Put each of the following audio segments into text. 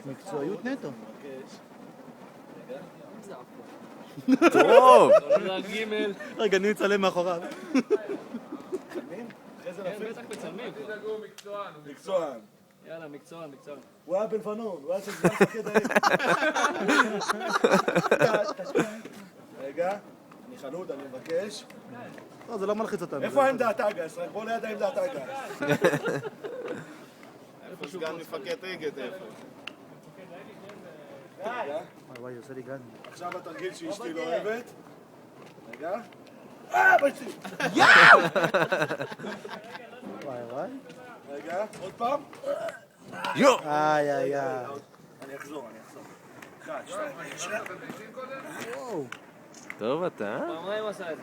מקצועיות נטו. טוב! רגע, אני אצלם מאחוריו. בטח מצלמים. מקצוען. יאללה, מקצוען. הוא היה בלבנון, הוא היה של סגן מפקד העיר. רגע, אני חנוד, אני מבקש. לא, זה לא מלחיץ אותנו. איפה העמדת אגס? רק בוא ליד העמדת אגס. איפה סגן מפקד אגד איפה? וואי, עושה לי גן. עכשיו התרגיל שאשתי לא אוהבת. רגע. בשתי. וואי. רגע, עוד פעם. יו! איי. אני אחזור. 1, 2, 3. טוב אתה, פעמיים עשה את זה.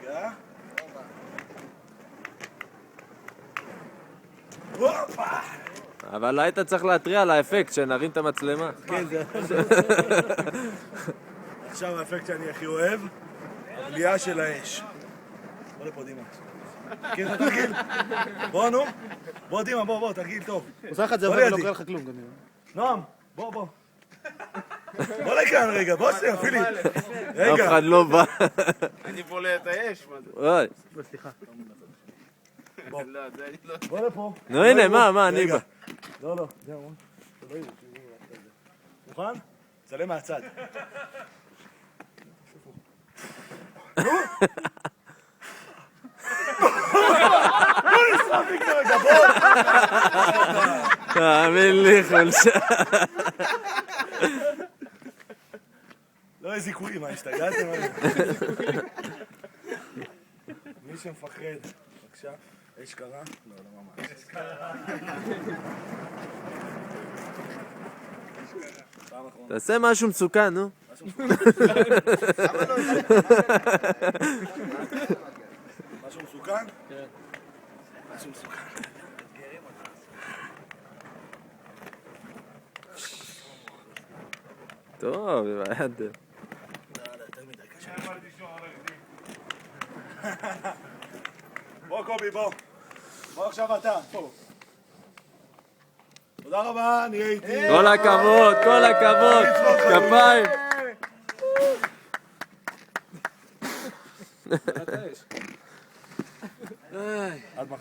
רגע. הופה! אבל היית צריך להתריע על האפקט שנרים את המצלמה. כן, זה... עכשיו האפקט שאני הכי אוהב, הבליעה של האש. בוא לפה דימה. כן, זה תרגיל. בוא נו. בוא דימה, בוא, תרגיל טוב. עושה לך את זה בוא אבל לא לידי. קרה לך כלום כנראה. נועם, בוא. בוא לכאן רגע, בוא שנייה, פיליפ. אף רגע. אחד לא בא. אני בולע את האש, מה זה? אוי. סליחה. לא, זה אני לא... בוא לפה. נו הנה, מה, אני בא. לא. זהו. שלא יראו. מוכן? צלם מהצד. לא נשרף לי כרגע, בוא. תאמין לי חולשה. לא יהיה זיכויים, מה, השתגעתם? מי שמפחד, בבקשה. אש קרה? לא ממש. אש קרה. תעשה משהו מסוכן, נו. משהו מסוכן? כן. משהו מסוכן. טוב, ביד. יותר מדי קשה. בוא קובי, בוא. בוא עכשיו אתה, פה. תודה רבה, נהיה איתי. כל הכבוד, כפיים.